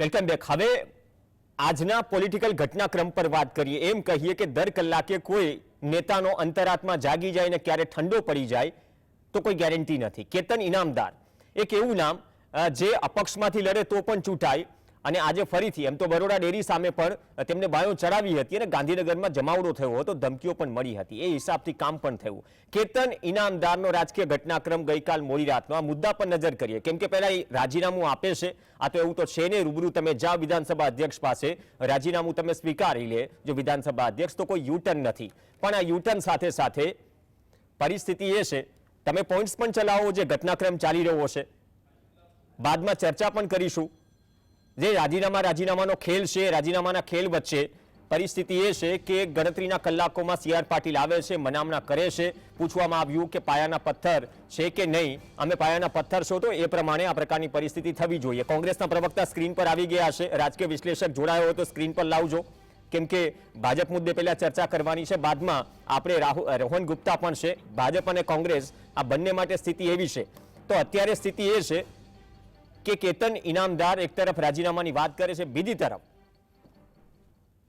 Welcome back. હવે આજના political ઘટનાક્રમ પર વાત કરીએ। એમ કહીએ કે દર કલાકે કોઈ નેતાનો અંતરાત્મા જાગી જાય ને ક્યારે ઠંડો પડી જાય તો કોઈ ગેરંટી નથી। કેતન ઇનામદાર એક એવું નામ જે અપક્ષમાંથી લડે તો પણ ચૂંટાય અને આજે ફરીથી એમ તો બરોડા ડેરી સામે પણ તેમને બાયો ચડાવી હતી અને ગાંધીનગરમાં જમાવડો થયો હતો, ધમકીઓ પણ મળી હતી, એ હિસાબથી કામ પણ થયું। કેતન ઇનામદારનો રાજકીય ઘટનાક્રમ ગઈકાલ મોડી રાતનો આ મુદ્દા પર નજર કરીએ, કેમ કે પહેલા રાજીનામું આપે છે, આ તો એવું તો છે ને, રૂબરૂ તમે જાઓ વિધાનસભા અધ્યક્ષ પાસે, રાજીનામું તમે સ્વીકારી લે જો વિધાનસભા અધ્યક્ષ, તો કોઈ યુટર્ન નથી। પણ આ યુટર્ન સાથે સાથે પરિસ્થિતિ એ છે, તમે પોઈન્ટ્સ પણ ચલાવો જે ઘટનાક્રમ ચાલી રહ્યો છે, બાદમાં ચર્ચા પણ કરીશું। જે રાજીનામાનો ખેલ છે, રાજીનામાના ખેલ વચ્ચે પરિસ્થિતિ એ છે કે ગણતરીના કલાકોમાં સી.આર. પાટીલ આવે છે, મનામણા કરે છે। પૂછવામાં આવ્યું કે પાયાના પથ્થર છે કે નહીં, અમે પાયાના પથ્થર છો, તો એ પ્રમાણે આ પ્રકારની પરિસ્થિતિ થવી જોઈએ। કોંગ્રેસના પ્રવક્તા સ્ક્રીન પર આવી ગયા છે, રાજકીય વિશ્લેષક જોડાયો હોય તો સ્ક્રીન પર લાવજો, કેમ કે ભાજપ મુદ્દે પહેલા ચર્ચા કરવાની છે, બાદમાં આપણે રોહન ગુપ્તા પણ છે। ભાજપ અને કોંગ્રેસ આ બંને માટે સ્થિતિ એવી છે। તો અત્યારે સ્થિતિ એ છે કે કેતન ઇનામદાર એક તરફ રાજીનામાની વાત કરે છે, બીજી તરફ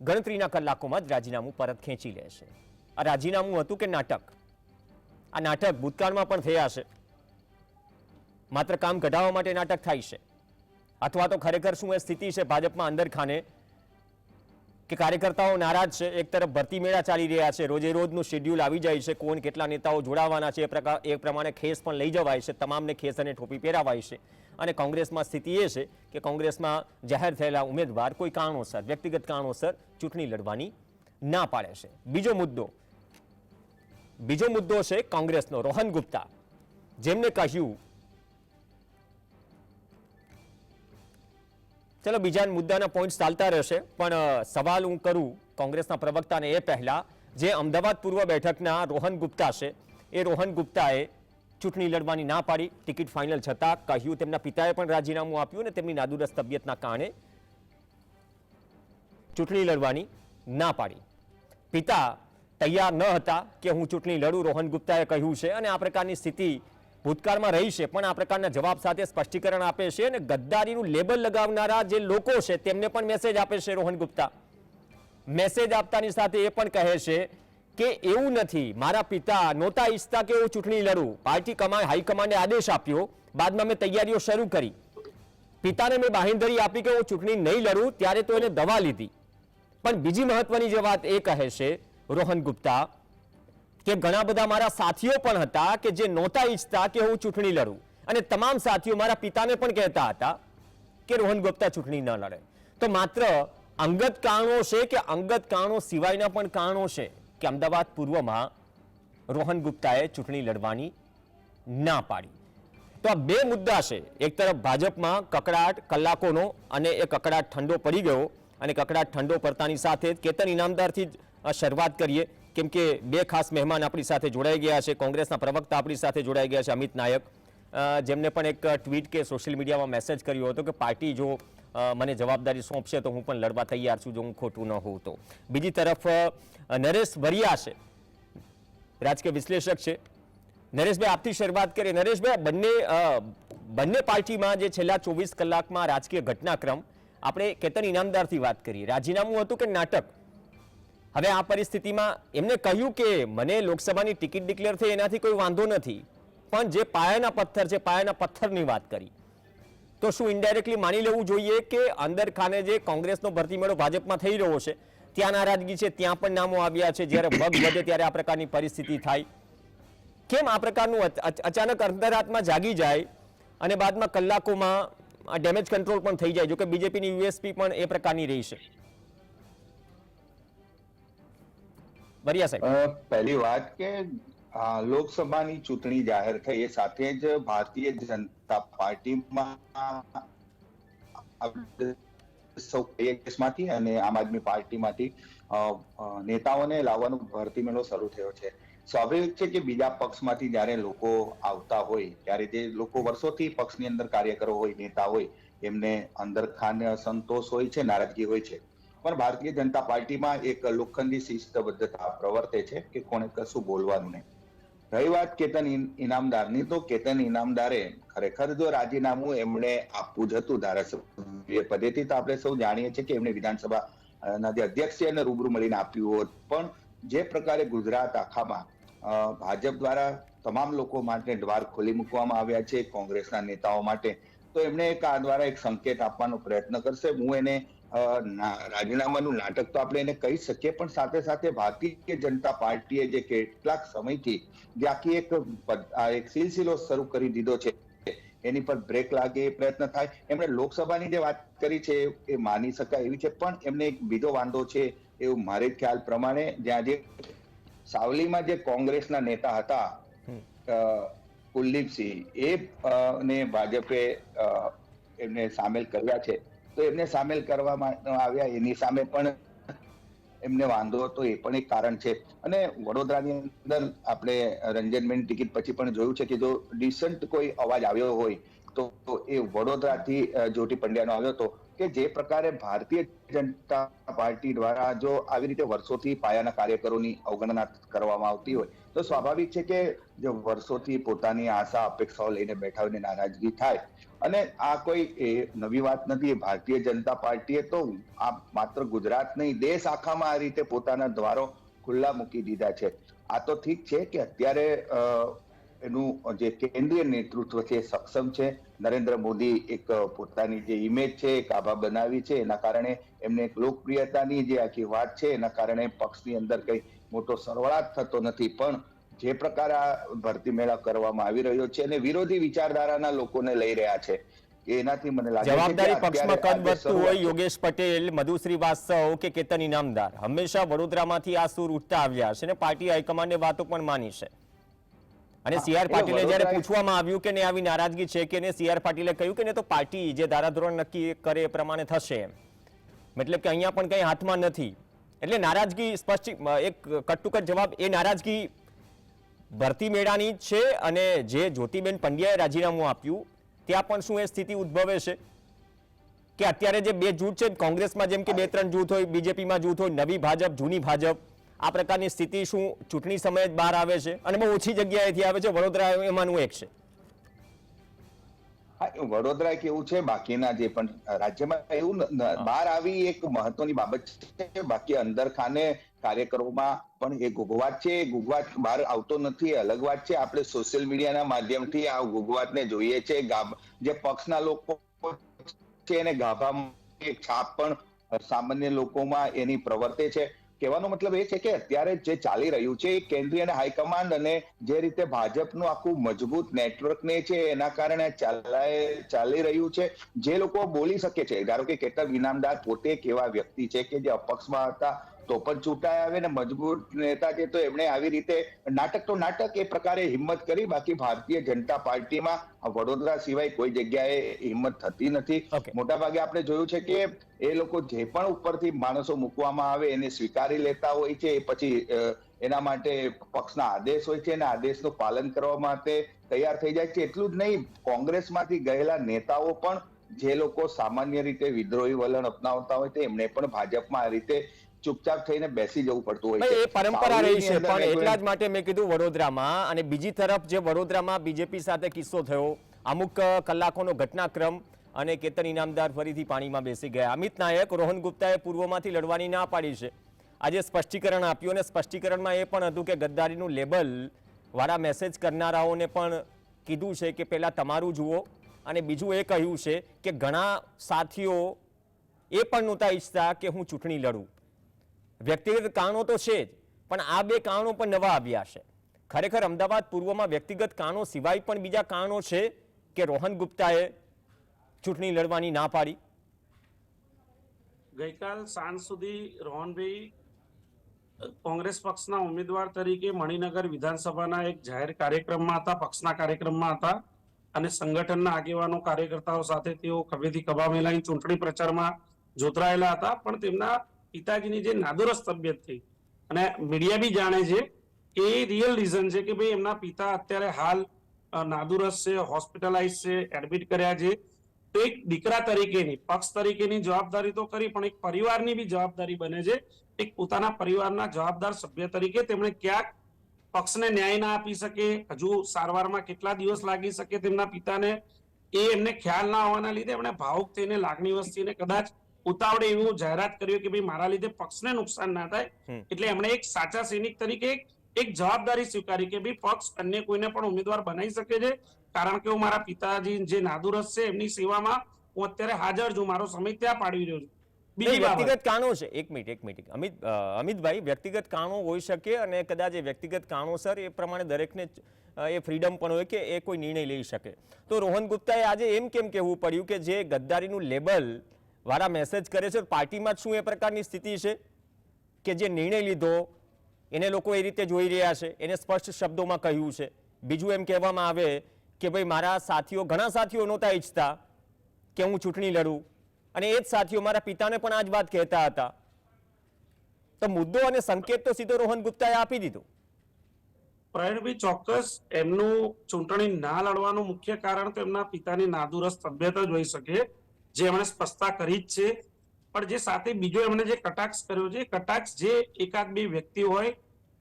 ગણતરીના કલાકોમાં જ રાજીનામું પરત ખેંચી લે છે। આ રાજીનામું હતું કે નાટક? આ નાટક ભૂતકાળમાં પણ થયા છે, માત્ર કામ કઢાવવા માટે નાટક થાય છે, અથવા તો ખરેખર શું એ સ્થિતિ છે ભાજપમાં અંદર ખાને કે કાર્યકર્તાઓ નારાજ છે, એક તરફ ભરતી મેળા ચાલી રહ્યા છે, રોજે રોજનું શેડ્યુલ આવી જાય છે, કોણ કેટલા નેતાઓ જોડાવાના છે એ પ્રમાણે ખેસ પણ લઈ જવાય છે, તમામને ખેસ અને ટોપી પહેરાવાય છે। અને કોંગ્રેસમાં સ્થિતિ એ છે કે કોંગ્રેસમાં જાહેર થયેલા ઉમેદવાર કોઈ કારણોસર, વ્યક્તિગત કારણોસર ચૂંટણી લડવાની ના પાડે છે। બીજો મુદ્દો છે કોંગ્રેસનો, રોહન ગુપ્તા, જેમને કહ્યું, ચલો બીજા મુદ્દાના પોઈન્ટ ચાલતા રહેશે, પણ સવાલ હું કરું કોંગ્રેસના પ્રવક્તાને એ પહેલા, જે અમદાવાદ પૂર્વ બેઠકના રોહન ગુપ્તા છે, એ રોહન ગુપ્તાએ ચૂંટણી લડવાની ના પાડી, ટિકિટ ફાઇનલ છતાં કહ્યું, તેમના પિતાએ પણ રાજીનામું આપ્યું અને તેમની નાદુરસ્ત તબિયતના કારણે ચૂંટણી લડવાની ના પાડી। પિતા તૈયાર ન હતા કે હું ચૂંટણી લડું, રોહન ગુપ્તાએ કહ્યું છે, અને આ પ્રકારની સ્થિતિ ભૂતકાળમાં રહી છે, પણ આ પ્રકારના જવાબ સાથે સ્પષ્ટીકરણ આપે છે અને ગદ્દારીનું લેબલ લગાવનારા જે લોકો છે તેમને પણ મેસેજ આપે છે રોહન ગુપ્તા। મેસેજ આપતાની સાથે એ પણ કહે છે કે એવું નથી, મારા પિતા નહોતા ઈચ્છતા કે હું ચૂંટણી લડું, પાર્ટી હાઈકમાન્ડે આદેશ આપ્યો, બાદમાં મેં તૈયારીઓ શરૂ કરી, પિતાને મેં બાંહેધરી આપી કે હું ચૂંટણી નહીં લડું, ત્યારે તો એને દવા લીધી। પણ બીજી મહત્વની જે વાત એ કહે છે રોહન ગુપ્તા કે ઘણા બધા મારા સાથીઓ પણ હતા કે જે નહોતા ઈચ્છતા કે હું ચૂંટણી લડું, અને તમામ સાથીઓ મારા પિતાને પણ કહેતા હતા કે રોહન ગુપ્તા ચૂંટણી ન લડે। તો માત્ર અંગત કારણો છે કે અંગત કારણો સિવાયના પણ કારણો છે કે અમદાવાદ પૂર્વમાં રોહન ગુપ્તાએ ચૂંટણી લડવાની ના પાડી। તો આ બે મુદ્દા છે, એક તરફ ભાજપમાં કકડાટ કલાકોનો, અને એ કકડાટ ઠંડો પડી ગયો, અને કકડાટ ઠંડો પડતાની સાથે જ કેતન ઇનામદારથી શરૂઆત કરીએ, કેમ કે બે ખાસ મહેમાન આપણી સાથે જોડાઈ ગયા છે। કોંગ્રેસના પ્રવક્તા આપણી સાથે જોડાઈ ગયા છે, અમિત નાયક, જેમને પણ એક ટ્વીટ કે સોશિયલ મીડિયામાં મેસેજ કર્યો હતો કે પાર્ટી જો મને જવાબદારી સોંપશે તો હું પણ લડવા તૈયાર છું, જો હું ખોટું ન હોઉં તો। બીજી તરફ નરેશ વરિયા છે, રાજકીય વિશ્લેષક છે। નરેશભાઈ, આપથી શરૂઆત કરીએ। નરેશભાઈ, બંને પાર્ટીમાં જે છેલ્લા 24 કલાકમાં રાજકીય ઘટનાક્રમ, આપણે કેતન ઇનામદારથી વાત કરીએ, રાજીનામું હતું કે નાટક? હવે આ પરિસ્થિતિમાં એમને કહ્યું કે મને લોકસભાની ટિકિટ ડિક્લેર થઈ એનાથી કોઈ વાંધો નથી, પણ જે પાયાના પથ્થર છે, પાયાના પથ્થરની વાત કરી, તો શું ઇનડાયરેક્ટલી માની લેવું જોઈએ કે અંદર ખાને જે કોંગ્રેસનો ભરતી મેળો ભાજપમાં થઈ રહ્યો છે ત્યાં નારાજગી છે, ત્યાં પણ નામો આવ્યા છે, જ્યારે વગ વધે ત્યારે આ પ્રકારની પરિસ્થિતિ થાય? કેમ આ પ્રકારનું અચાનક અંતરાત્મા જાગી જાય અને બાદમાં કલાકોમાં ડેમેજ કંટ્રોલ પણ થઈ જાય, જો કે બીજેપીની યુએસપી પણ એ પ્રકારની રહી છે? વરિયા સાહેબ, પહેલી વાત કે લોકસભાની ચૂંટણી જાહેર થઈ એ સાથે જ ભારતીય જનતા પાર્ટીમાં કોંગ્રેસમાંથી અને આમ આદમી પાર્ટીમાંથી નેતાઓને લાવવાનો ભરતી મેળો શરૂ થયો છે। સ્વાભાવિક છે કે બીજા પક્ષમાંથી જયારે લોકો આવતા હોય ત્યારે જે લોકો વર્ષોથી પક્ષની અંદર કાર્યકરો હોય, નેતા હોય, એમને અંદર ખાને અસંતોષ હોય છે, નારાજગી હોય છે, પણ ભારતીય જનતા પાર્ટીમાં એક લોખંડી શિસ્તબદ્ધતા પ્રવર્તે છે કે કોણે કશું બોલવાનું નહીં। રહી વાત કેતન ઇનામદારની, તો કેતન ઇનામદારે ખરેખર જો રાજીનામું એમણે આપવું જ હતું ધારાસભ્ય પદેથી તો આપણે સૌ જાણીએ છીએ કે એમને વિધાનસભાના જે અધ્યક્ષ છે એને રૂબરૂ મળીને આપ્યું હોત, પણ જે પ્રકારે ગુજરાત આખામાં ભાજપ દ્વારા તમામ લોકો માટે દ્વાર ખોલી મૂકવામાં આવ્યા છે કોંગ્રેસના નેતાઓ માટે, તો એમણે આ દ્વારા એક સંકેત આપવાનો પ્રયત્ન કરશે. હું એને રાજીનામાનું નાટક તો આપણે એને કહી શકીએ, પણ સાથે સાથે ભારતીય જનતા પાર્ટીએ જે કેટલાક સમયથી જે આખી એક સિલસિલો શરૂ કરી દીધો છે એની પર બ્રેક લાગે એ પ્રયત્ન થાય. એમણે લોકસભાની જે વાત કરી છે એ માની શકાય એવી છે, પણ એમને એક બીજો વાંધો છે એવું મારે ખ્યાલ પ્રમાણે, જ્યાં જે સાવલીમાં જે કોંગ્રેસના નેતા હતા કુલદીપસિંહ, એ ને ભાજપે એમને સામેલ કર્યા છે, તો એમને સામેલ કરવામાં આવ્યા એની સામે પણ એમને વાંધો હતો, એ પણ એક કારણ છે. અને વડોદરાની અંદર આપણે રંજનબેન ટિકિટ પછી પણ જોયું છે કે જો ડિસન્ટ કોઈ અવાજ આવ્યો હોય તો એ વડોદરાથી જ્યોતિ પંડ્યાનો આવ્યો હતો, કે જે પ્રકારે ભારતીય જનતા પાર્ટી દ્વારા જો આવી રીતે વર્ષોથી પાયાના કાર્યકરોની અવગણના કરવામાં આવતી હોય તો સ્વાભાવિક છે કે જો વર્ષોથી પોતાની આશા અપેક્ષાઓ લઈને બેઠા હોય નારાજગી થાય. અને આ કોઈ નવી વાત નથી. ભારતીય જનતા પાર્ટીએ તો આ માત્ર ગુજરાત નહીં, દેશ આખામાં આ રીતે પોતાના દ્વારો ખુલ્લા મૂકી દીધા છે. આ તો ઠીક છે કે અત્યારે એનું જે કેન્દ્રીય નેતૃત્વ છે સક્ષમ છે. નરેન્દ્ર મોદી એક પોતાની જે ઇમેજ છે એક આભા બનાવી છે, એના કારણે એમને એક લોકપ્રિયતાની જે આખી વાત છે એના કારણે પક્ષની અંદર કઈ મોટો સરવાળાટ થતો નથી. પણ જે પ્રકારે આ ભરતી મેળા કરવામાં આવી રહ્યો છે અને વિરોધી વિચારધારાના લોકોને લઈ રહ્યા છે, એનાથી મને લાગે છે જવાબદારી પક્ષમાં કદ વધતું હોય યોગેશ પટેલ, મધુ શ્રીવાસ્તવ કે કેતન ઇનામદાર હંમેશા વડોદરામાંથી આ સૂર ઉઠતા આવ્યા છે અને પાર્ટી હાઈકમાન્ડની વાતો પણ માની છે. અને સીઆર પાટીલે જ્યારે પૂછવામાં આવ્યું કે ને આવી નારાજગી છે કે ને, સીઆર પાટીલે કહ્યું કે ને તો પાર્ટી જે ધારાધોરણ નક્કી કરે એ પ્રમાણે થશે, મતલબ કે અહીંયા પણ કંઈ હાથમાં નથી. એટલે નારાજગી સ્પષ્ટ એક કટુકટ જવાબ, એ નારાજગી ભરતી મેળાની જ છે. અને જે જ્યોતિબેન પંડ્યાએ રાજીનામું આપ્યું ત્યાં પણ શું એ સ્થિતિ ઉદ્ભવે છે કે અત્યારે જે બે જૂથ છે કોંગ્રેસમાં, જેમ કે 2-3 જૂથ હોય, બીજેપીમાં જૂથ હોય, નવી ભાજપ જૂની ભાજપ, આ પ્રકારની સ્થિતિ શું ચૂંટણી સમયે જ બહાર આવે છે અને બહુ ઓછી જગ્યાએથી આવે છે? વડોદરા એમાંનું એક છે. વડોદરા એક એવું છે, બાકીના જે પણ રાજ્યમાં એવું બહાર આવી એક મહત્વની બાબત છે. બાકી અંદર ખાને કાર્યકરોમાં પણ એ ગુગવાટ છે, એ ગુગવાટ બહાર આવતો નથી, અલગ વાત છે. આપણે સોશિયલ મીડિયાના માધ્યમથી આ ગુગવાટને જોઈએ છે. જે પક્ષના લોકો છે એને ગાભામાં એક છાપ પણ સામાન્ય લોકોમાં એની પ્રવર્તે છે. કહેવાનો મતલબ એ છે કે અત્યારે જે ચાલી રહ્યું છે એ કેન્દ્રીય અને હાઈકમાન્ડ અને જે રીતે ભાજપનું આખું મજબૂત નેટવર્ક ને છે એના કારણે ચાલી રહ્યું છે. જે લોકો બોલી શકે છે, ધારો કે કેતન ઇનામદાર પોતે એક એવા વ્યક્તિ છે કે જે અપક્ષમાં હતા તો પણ ચૂંટાયા આવે ને મજબૂત નેતા છે, તો એમણે આવી રીતે નાટક એ પ્રકારે હિંમત કરી. બાકી ભારતીય જનતા પાર્ટીમાં વડોદરા સિવાય કોઈ જગ્યાએ હિંમત થતી નથી. મોટાભાગે આપણે જોયું છે કે એ લોકો જે પણ ઉપરથી માણસો મૂકવામાં આવે એને સ્વીકારી લેતા હોય છે, પછી એના માટે પક્ષના આદેશ હોય છે અને આદેશનું પાલન કરવા માટે તૈયાર થઈ જાય છે. એટલું જ નહીં, કોંગ્રેસમાંથી ગયેલા નેતાઓ પણ જે લોકો સામાન્ય રીતે વિદ્રોહી વલણ અપનાવતા હોય તો એમને પણ ભાજપમાં આ રીતે ચૂપચાપ થઈને બેસી જવું પડતું હોય છે. એ પરંપરા રહી છે, પણ એટલા જ માટે મેં કીધું વડોદરામાં. અને બીજી તરફ જે વડોદરામાં બીજેપી સાથે કિસ્સો થયો, અમુક કલાકોનો ઘટનાક્રમ અને કેતન ઇનામદાર ફરીથી પાણીમાં બેસી ગયા. અમિત નાયક, રોહન ગુપ્તાએ પૂર્વમાંથી લડવાની ના પાડી છે. આજે સ્પષ્ટીકરણ આપ્યું અને સ્પષ્ટીકરણમાં એ પણ હતું કે ગદ્દારીનું લેબલ વાળા મેસેજ કરનારાઓને પણ કીધું છે કે પહેલા તમારું જુઓ. અને બીજું એ કહ્યું છે કે ઘણા સાથીઓ એ પણ નહોતા ઈચ્છતા કે હું ચૂંટણી લડું. વ્યક્તિગત કારણો તો છે જ, પણ આ બે કારણો પણ નવા આવ્યા છે. ખરેખર અમદાવાદ પૂર્વમાં વ્યક્તિગત કારણો સિવાય પણ બીજા કારણો છે કે રોહન ગુપ્તાએ ચૂંટણી લડવાની ના પાડી? ગઈકાલ સાંજ સુધી રોહનભાઈ કોંગ્રેસ પક્ષના ઉમેદવાર તરીકે મણિનગર વિધાનસભાના એક જાહેર કાર્યક્રમમાં હતા, પક્ષના કાર્યક્રમમાં હતા અને સંગઠનના આગેવાનો કાર્યકર્તાઓ સાથે તેઓ ખભેથી ખભા મિલાવી ચૂંટણી પ્રચારમાં જોતરાયેલા હતા. પણ તેમના પિતાજીની જે નાદુરસ્ત તબિયત થઈ, અને મીડિયા બી જાણે છે કે એ રિયલ રીઝન છે કે ભાઈ એમના પિતા અત્યારે હાલ નાદુરસ્ત છે, હોસ્પિટલાઇઝ છે, એડમિટ કર્યા છે. તો એક દીકરા તરીકેની, પક્ષ તરીકેની જવાબદારી તો કરી, પણ એક પરિવારની બી જવાબદારી બને છે. એક પોતાના પરિવારના જવાબદાર સભ્ય તરીકે તેમણે ક્યાંક પક્ષને ન્યાય ના આપી શકે, હજુ સારવારમાં કેટલા દિવસ લાગી શકે તેમના પિતાને, એ એમને ખ્યાલ ના હોવાના લીધે એમણે ભાવુક થઈને લાગણી વસ્તીને કદાચ ઉતાવળે એવું જાહેરાત કર્યું કે ભાઈ મારા લીધે પક્ષને નુકસાન ના થાય, એટલે એમણે એક સાચા સૈનિક તરીકે એક જવાબદારી સ્વીકારી કે ભાઈ પક્ષ અન્ય કોઈને પણ ઉમેદવાર બનાવી શકે છે, કારણ કે હું મારા પિતાજી જે નાદુરસ્ત છે એમની સેવામાં હું અત્યારે હાજર છું, મારો સમય ત્યાં પાડવી રહ્યો છું. બીજી બાબત, વ્યક્તિગત કારણો છે, એક મિનિટ અમિતભાઈ, વ્યક્તિગત કારણો હોઈ શકે અને કદાચ એ વ્યક્તિગત કારણોસર એ પ્રમાણે દરેકને એ ફ્રીડમ પણ હોય કે એ કોઈ નિર્ણય લઈ શકે. તો રોહન ગુપ્તાએ આજે એમ કેમ કહેવું પડ્યું કે જે ગદ્દારીનું લેબલ વાળા મેસેજ કરે છે, પાર્ટીમાં શું એ પ્રકારની સ્થિતિ છે કે જે નિર્ણય લીધો એને લોકો એ રીતે જોઈ રહ્યા છે, એને સ્પષ્ટ શબ્દોમાં કહ્યું છે. બીજું એમ કહેવામાં આવે કે ભાઈ મારા સાથીઓ, ઘણા સાથીઓ નહોતા ઈચ્છતા કે હું ચૂંટણી લડું, અને એ જ સાથીઓ મારા પિતાને પણ આ જ વાત કહેતા હતા. તો મુદ્દો અને સંકેત તો સીધો રોહન ગુપ્તાએ આપી દીધો. પ્રવીણભાઈ, ચોક્કસ એમનું ચૂંટણી ના લડવાનું મુખ્ય કારણ તો એમના પિતાની નાદુરસ્ત તબિયત જ હોઈ શકે, જે એમણે સ્પષ્ટતા કરી જ છે. પણ જે સાથે બીજો એમણે જે કટાક્ષ કર્યો છે, કટાક્ષ જે એકાદ બે વ્યક્તિ હોય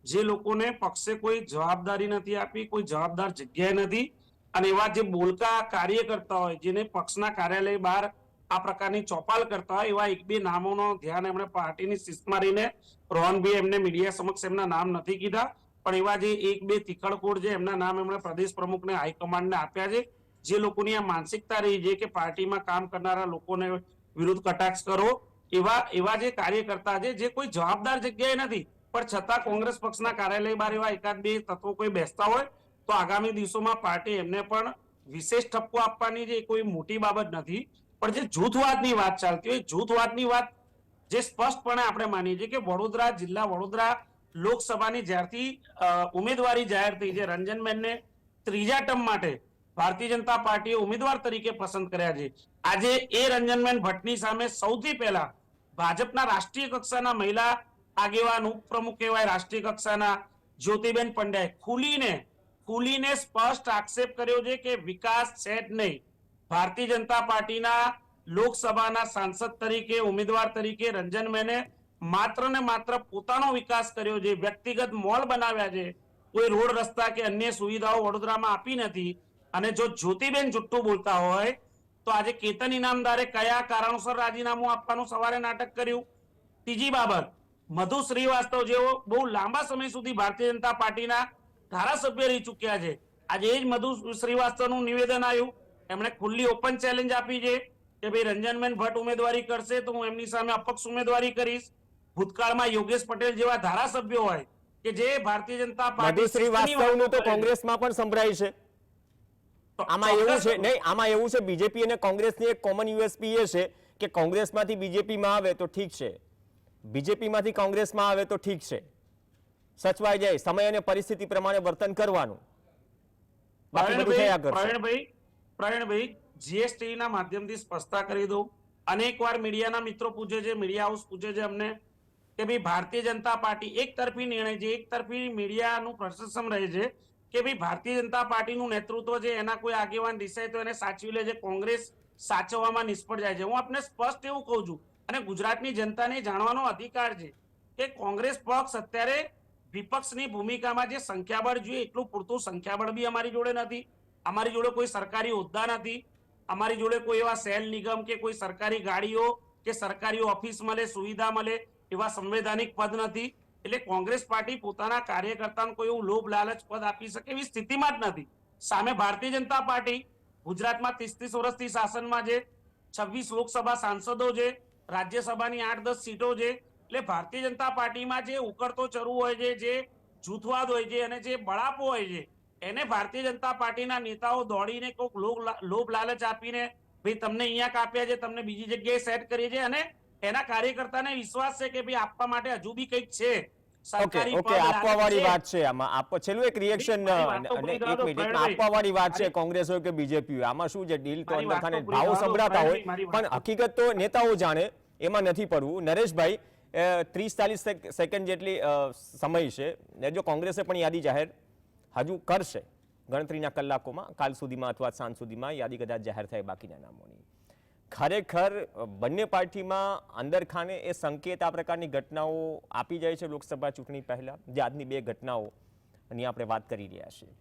જે લોકોને પક્ષે કોઈ જવાબદારી નથી આપી, કોઈ જવાબદાર જગ્યાએ નથી, અને એવા જે બોલકા કાર્યકર્તા હોય જેને પક્ષના કાર્યાલય બહાર આ પ્રકારની ચોપાલ કરતા હોય, એવા એક બે નામોનો ધ્યાન એમણે પાર્ટીની શિસ્તમાં રહીને, રોહનભાઈ એમને મીડિયા સમક્ષ એમના નામ નથી કીધા, પણ એવા જે એક બે તિખડકોડ છે એમના નામ એમણે પ્રદેશ પ્રમુખને હાઈકમાન્ડને આપ્યા છે. જે લોકોની આ માનસિકતા રહી છે કે પાર્ટીમાં કામ કરનારા લોકોને વિરુદ્ધ કટાક્ષ કરો, એવા જે કાર્યકર્તા છે જે કોઈ જવાબદાર જગ્યાએ નથી, પણ છતાં કોંગ્રેસ પક્ષના કાર્યાલય બહાર એવા એકાદ બે તત્વો કોઈ બેસતા હોય તો આગામી દિવસોમાં પાર્ટી એમને પણ વિશેષ ઠપકો આપવાની છે, કોઈ મોટી બાબત નથી. પણ જે જૂથવાદની વાત ચાલતી હોય, જૂથવાદની વાત જે સ્પષ્ટપણે આપણે માનીએ છીએ કે વડોદરા જિલ્લા, વડોદરા લોકસભાની જ્યારથી ઉમેદવારી જાહેર થઈ છે, રંજનબેનને ત્રીજા ટર્મ માટે ભારતીય જનતા પાર્ટીએ ઉમેદવાર તરીકે પસંદ કર્યા છે. આજે એ રંજનબેન ભટ્ટની સામે સૌથી પહેલા ભાજપના રાષ્ટ્રીય કક્ષાના મહિલા આગેવાન, ઉપપ્રમુખ કહેવાય રાષ્ટ્રીય કક્ષાના, જ્યોતિબેન પંડ્યાએ ખુલીને સ્પષ્ટ આક્ષેપ કર્યો છે કે વિકાસ છે જ નહીં. ભારતીય જનતા પાર્ટીના લોકસભાના સાંસદ તરીકે, ઉમેદવાર તરીકે રંજનબેને માત્ર ને માત્ર પોતાનો વિકાસ કર્યો છે, વ્યક્તિગત મોલ બનાવ્યા છે, કોઈ રોડ રસ્તા કે અન્ય સુવિધાઓ વડોદરામાં આપી નથી. અને જો જ્યોતિબેન જુઠ્ઠું બોલતા હોય તો આજે કેતન ઇનામદારે કયા કારણોસર રાજીનામું આપવાનું સવારે નાટક કર્યું. ત્રીજી બાબત, મધુ શ્રીવાસ્તવ જેઓ બહુ લાંબા સમય સુધી ભારતીય જનતા પાર્ટીના ધારાસભ્ય રહી ચૂક્યા છે, આજે એ જ મધુ શ્રીવાસ્તવનું નિવેદન આવ્યું, એમણે ખુલ્લી ઓપન ચેલેન્જ આપી છે કે ભાઈ રંજનબેન ભટ્ટ ઉમેદવારી કરશે તો હું એમની સામે અપક્ષ ઉમેદવારી કરીશ. ભૂતકાળમાં યોગેશ પટેલ જેવા ધારાસભ્યો હોય કે જે ભારતીય જનતા પાર્ટી, મધુ શ્રીવાસ્તવનું તો કોંગ્રેસમાં પણ સંભળાય છે. આમાં એવું છે નહીં, આમાં એવું છે, બીજેપી અને કોંગ્રેસની એક કોમન યુએસપી એ છે કે કોંગ્રેસમાંથી બીજેપીમાં આવે તો ઠીક છે, બીજેપીમાંથી કોંગ્રેસમાં આવે તો ઠીક છે, સચવાઈ જાય, સમય અને પરિસ્થિતિ પ્રમાણે વર્તન કરવાનું. પ્રવીણભાઈ, જીએસટી ના માધ્યમથી સ્પષ્ટતા કરી દઉં. અનેકવાર મીડિયાના મિત્રો પૂછે છે, મીડિયા હાઉસ પૂછે છે અમને કે ભાઈ ભારતીય જનતા પાર્ટી એક તરફી નિર્ણય છે, એક તરફી મીડિયાનું પ્રશંસન રહે છે કે ભાઈ ભારતીય જનતા પાર્ટીનું નેતૃત્વ છે એના કોઈ આગેવાન દિશાએ તો એને સાચવી લે છે, કોંગ્રેસ સાચવવામાં નિષ્ફળ જાય છે. હું આપને સ્પષ્ટ એવું કહું છું, અને ગુજરાતની જનતાને જાણવાનો અધિકાર છે કે કોંગ્રેસ પક્ષ અત્યારે વિપક્ષની ભૂમિકામાં જે સંખ્યાબળ જોઈએ એટલું પૂરતું સંખ્યાબળ બી અમારી જોડે નથી. અમારી જોડે કોઈ સરકારી હોદ્દા નથી, અમારી જોડે કોઈ એવા સેલ નિગમ કે કોઈ સરકારી ગાડીઓ કે સરકારી ઓફિસ મળે, સુવિધા મળે એવા સંવૈધાનિક પદ નથી. એટલે કોંગ્રેસ પાર્ટી પોતાના કાર્યકર્તાને કોઈ એવું લોભ લાલચ પદ આપી શકે એવી સ્થિતિમાં જ નથી. સામે ભારતીય જનતા પાર્ટી ગુજરાતમાં 30 વર્ષથી શાસનમાં છે, 26 લોકસભા સાંસદો છે, રાજ્યસભાની 8-10 સીટો છે. એટલે ભારતીય જનતા પાર્ટીમાં જે ઉકળતો ચરુ હોય છે, જે જૂથવાદ હોય છે અને જે બળાપો હોય છે, એને ભારતીય જનતા પાર્ટીના નેતાઓ દોડીને કોઈક લોભ લાલચ આપીને ભાઈ તમને અહીંયા કાપ્યા છે, તમને બીજી જગ્યાએ સેટ કરીએ છે, અને એના કાર્યકર્તાને વિશ્વાસ છે કે ભાઈ આપવા માટે હજુ બી કંઈક છે. આપવા વાળી વાત છે આમાં. છેલ્લું એક રિએક્શન, આપવા વાળી વાત છે, કોંગ્રેસ હોય કે બીજેપી હોય, આમાં શું છે, ડીલ તો અંદરખાને ભાવો સંભળાતા હોય, પણ હકીકત તો નેતાઓ જાણે, એમાં નથી પડવું. નરેશભાઈ, 30-40 સેકન્ડ જેટલી સમય છે, જો કોંગ્રેસે પણ યાદી જાહેર હજુ કરશે ગણતરીના કલાકોમાં, કાલ સુધીમાં અથવા સાંજ સુધીમાં યાદી કદાચ જાહેર થાય બાકીના નામોની. ખરેખર બંને પાર્ટીમાં અંદર ખાને એ સંકેત આ પ્રકારની ઘટનાઓ આપી જાય છે લોકસભા ચૂંટણી પહેલા, જે આજની બે ઘટનાઓ ની આપણે વાત કરી રહ્યા છીએ.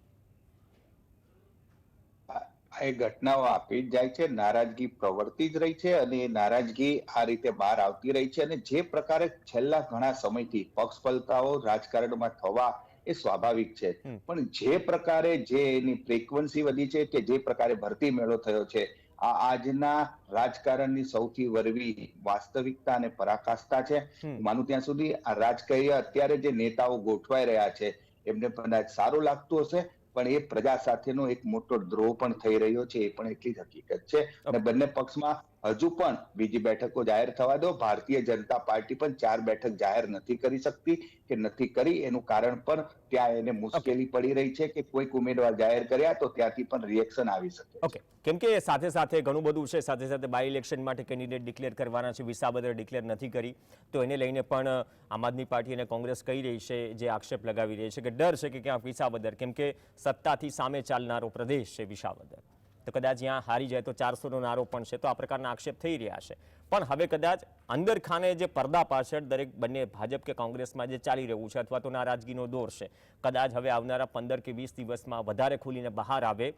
એ ઘટનાઓ આપી જ જાય છે, નારાજગી પ્રવર્તી જ રહી છે અને એ નારાજગી આ રીતે બહાર આવતી રહી છે. અને જે પ્રકારે છેલ્લા ઘણા સમયથી પક્ષ પલટાઓ રાજકારણમાં થવા એ સ્વાભાવિક છે, પણ જે પ્રકારે જે એની ફ્રીક્વન્સી વધી છે, કે જે પ્રકારે ભરતી મેળો થયો છે, આ આજના રાજકારણની સૌથી વરવી વાસ્તવિકતા અને પરાકાષ્ઠા છે. માનું ત્યાં સુધી આ રાજકીય અત્યારે જે નેતાઓ ગોઠવાઈ રહ્યા છે એમને કદાચ સારું લાગતું હશે, પણ એ પ્રજા સાથેનો એક મોટો દ્રોહ પણ થઈ રહ્યો છે, એ પણ એટલી જ હકીકત છે. અને બંને પક્ષમાં હજુ પણ બીજી બેઠકો જાહેર થવા દો. ભારતીય જનતા પાર્ટી પણ 4 બેઠક જાહેર નથી કરી શકતી કે નથી કરી. એનું કારણ પણ ત્યાં એને મુશ્કેલી પડી રહી છે કે કોઈક ઉમેદવાર જાહેર કર્યા તો ત્યાંથી પણ રિએક્શન આવી શકે છે. ઓકે, કેમ કે સાથે સાથે ઘણું બધું છે, સાથે સાથે બાય ઇલેક્શન માટે કેન્ડિડેટ ડિક્લેર કરવાના છે, વિસાવદર ડિક્લેર નથી કરી, તો એને લઈને પણ આમ આદમી પાર્ટી અને કોંગ્રેસ કહી રહી છે, જે આક્ષેપ લગાવી રહી છે કે ડર છે કે ક્યાંક વિસાવદર, કેમ કે સત્તાથી સામે ચાલનારો પ્રદેશ છે વિસાવદર, તો કદાચ ત્યાં હારી જાય તો 400નો નારો પણ છે, તો આ પ્રકારના આક્ષેપ થઈ રહ્યા છે. પણ હવે કદાચ અંદર ખાને જે પડદા પાછળ દરેક બંને ભાજપ કે કોંગ્રેસમાં જે ચાલી રહ્યું છે, અથવા તો નારાજગીનો દોર છે, કદાચ હવે આવનારા 15 કે 20 દિવસમાં વધારે ખુલીને બહાર આવે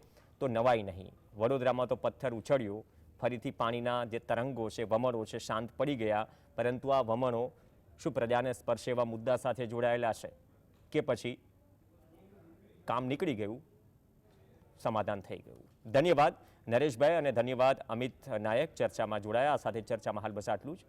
તો નવાઈ નહીં. વડોદરામાં તો પથ્થર ઉછળ્યો, ફરીથી પાણીના જે તરંગો છે, વમળો છે, શાંત પડી ગયા, પરંતુ આ વમળો શું પ્રજાને સ્પર્શે એવા મુદ્દા સાથે જોડાયેલા છે કે પછી કામ નીકળી ગયું, સમાધાન થઈ ગયું? ધન્યવાદ નરેશભાઈ અને ધન્યવાદ અમિત નાયક ચર્ચામાં જોડાયા. આ સાથે ચર્ચામાં હાલ બસ આટલું જ.